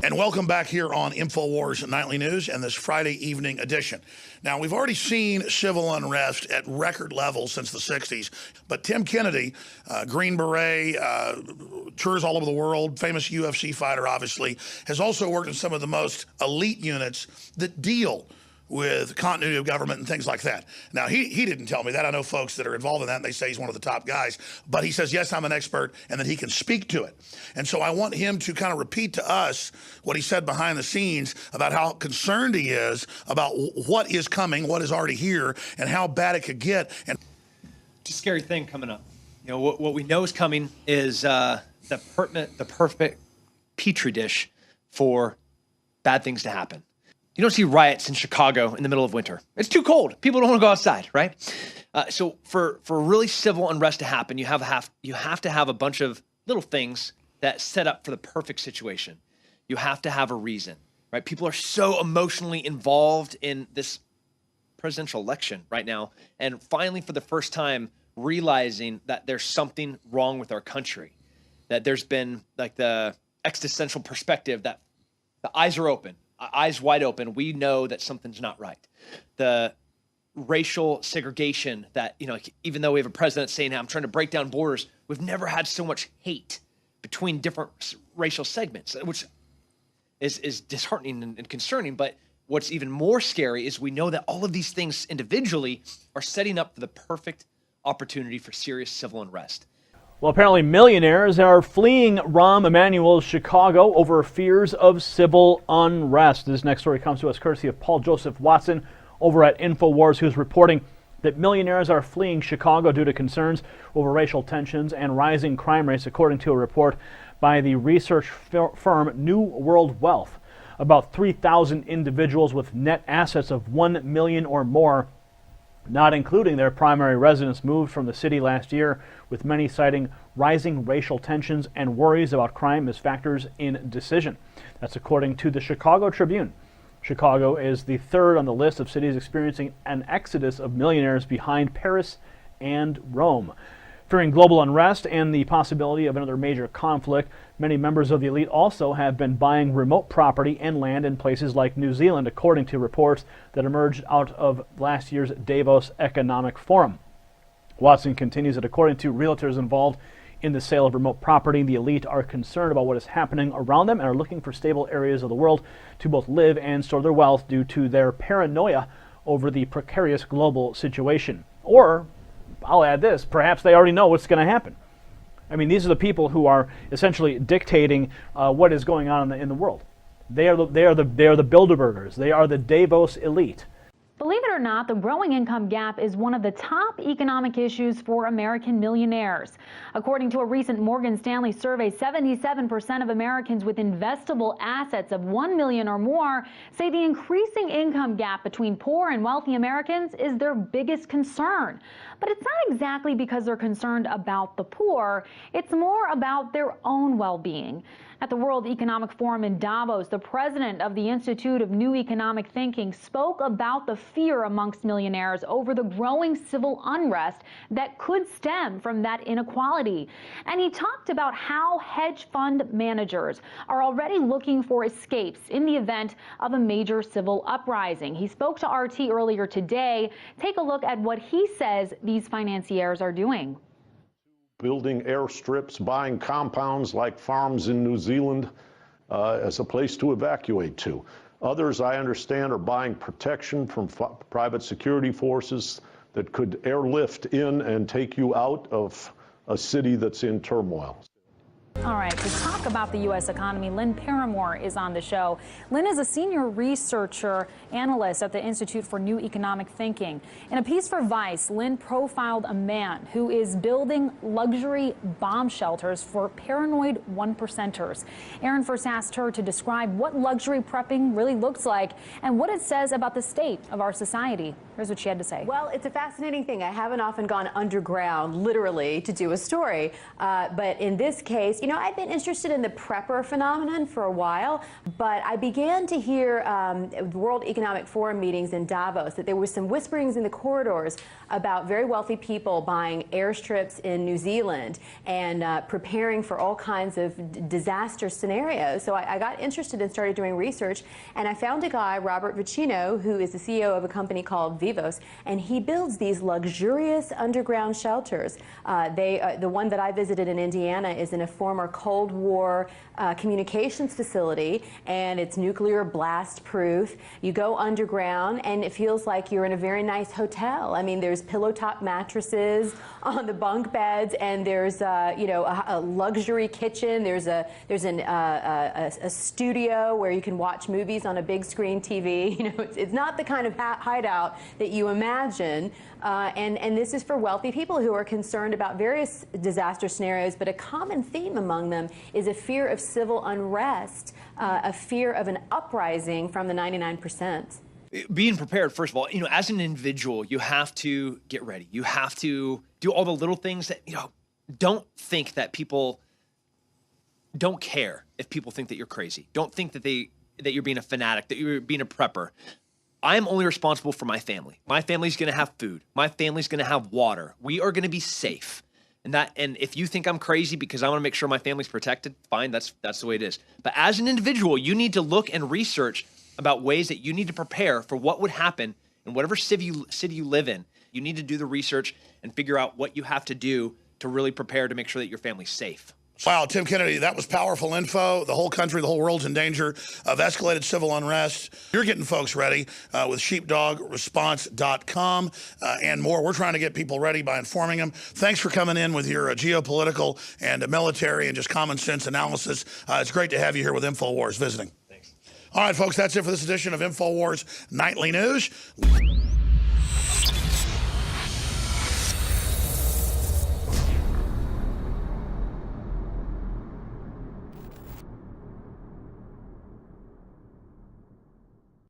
And welcome back here on InfoWars Nightly News and this Friday evening edition. Now, we've already seen civil unrest at record levels since the 60s, but Tim Kennedy, Green Beret, tours all over the world, famous UFC fighter, obviously, has also worked in some of the most elite units that deal with continuity of government and things like that. Now, he didn't tell me that. I know folks that are involved in that, and they say he's one of the top guys. But he says, yes, I'm an expert, and that he can speak to it. And so I want him to kind of repeat to us what he said behind the scenes about how concerned he is about what is coming, what is already here, and how bad it could get. And it's a scary thing coming up. You know, what we know is coming is the perfect petri dish for bad things to happen. You don't see riots in Chicago in the middle of winter. It's too cold. People don't want to go outside, right? So for really civil unrest to happen, you have to have a bunch of little things that set up for the perfect situation. You have to have a reason, right? People are so emotionally involved in this presidential election right now, and finally, for the first time, realizing that there's something wrong with our country, that there's been like the existential perspective that the eyes are open. Eyes wide open, we know that something's not right. The racial segregation that, you know, even though we have a president saying, I'm trying to break down borders, we've never had so much hate between different racial segments, which is disheartening and concerning. But what's even more scary is we know that all of these things individually are setting up for the perfect opportunity for serious civil unrest. Well, apparently millionaires are fleeing Rahm Emanuel's Chicago over fears of civil unrest. This next story comes to us courtesy of Paul Joseph Watson over at InfoWars, who's reporting that millionaires are fleeing Chicago due to concerns over racial tensions and rising crime rates, according to a report by the research firm New World Wealth. About 3,000 individuals with net assets of $1 million or more, not including their primary residence, moved from the city last year, with many citing rising racial tensions and worries about crime as factors in decision. That's according to the Chicago Tribune. Chicago is the third on the list of cities experiencing an exodus of millionaires, behind Paris and Rome. Fearing global unrest and the possibility of another major conflict, many members of the elite also have been buying remote property and land in places like New Zealand, according to reports that emerged out of last year's Davos Economic Forum. Watson continues that according to realtors involved in the sale of remote property, the elite are concerned about what is happening around them and are looking for stable areas of the world to both live and store their wealth due to their paranoia over the precarious global situation. Or, I'll add this, perhaps they already know what's going to happen. I mean, these are the people who are essentially dictating what is going on in the world. They are the Bilderbergers. They are the Davos elite. Believe it or not, the growing income gap is one of the top economic issues for American millionaires. According to a recent Morgan Stanley survey, 77% of Americans with investable assets of $1 million or more say the increasing income gap between poor and wealthy Americans is their biggest concern. But it's not exactly because they're concerned about the poor. It's more about their own well-being. At the World Economic Forum in Davos, the president of the Institute of New Economic Thinking spoke about the fear amongst millionaires over the growing civil unrest that could stem from that inequality. And he talked about how hedge fund managers are already looking for escapes in the event of a major civil uprising. He spoke to RT earlier today. Take a look at what he says these financiers are doing. Building airstrips, buying compounds like farms in New Zealand as a place to evacuate to. Others, I understand, are buying protection from private security forces that could airlift in and take you out of a city that's in turmoil. All right, to talk about the U.S. economy, Lynn Paramore is on the show. Lynn is a senior researcher analyst at the Institute for New Economic Thinking. In a piece for Vice, Lynn profiled a man who is building luxury bomb shelters for paranoid one-percenters. Aaron first asked her to describe what luxury prepping really looks like and what it says about the state of our society. Here's what she had to say. Well, it's a fascinating thing. I haven't often gone underground, literally, to do a story. But in this case, I've been interested in the prepper phenomenon for a while, but I began to hear World Economic Forum meetings in Davos that there was some whisperings in the corridors about very wealthy people buying airstrips in New Zealand and preparing for all kinds of disaster scenarios. So I got interested and started doing research, and I found a guy, Robert Vicino, who is the CEO of a company called Vivos, and he builds these luxurious underground shelters. The one that I visited in Indiana is in a former Cold War communications facility, and it's nuclear blast proof. You go underground and it feels like you're in a very nice hotel. I mean, there's pillow top mattresses on the bunk beds, and there's a luxury kitchen. There's a studio where you can watch movies on a big screen TV. It's not the kind of hideout that you imagine. And this is for wealthy people who are concerned about various disaster scenarios, but a common theme among them is a fear of civil unrest, a fear of an uprising from the 99%. Being prepared, first of all, as an individual, you have to get ready. You have to do all the little things that, don't think that people don't care if people think that you're crazy. Don't think that you're being a fanatic, that you're being a prepper. I'm only responsible for my family. My family's going to have food. My family's going to have water. We are going to be safe. And if you think I'm crazy because I want to make sure my family's protected, fine, that's the way it is. But as an individual, you need to look and research about ways that you need to prepare for what would happen in whatever city you live in. You need to do the research and figure out what you have to do to really prepare to make sure that your family's safe. Wow, Tim Kennedy, that was powerful info. The whole country, the whole world's in danger of escalated civil unrest. You're getting folks ready with sheepdogresponse.com and more. We're trying to get people ready by informing them. Thanks for coming in with your geopolitical and military and just common sense analysis. It's great to have you here with InfoWars visiting. Thanks. All right, folks, that's it for this edition of InfoWars Nightly News.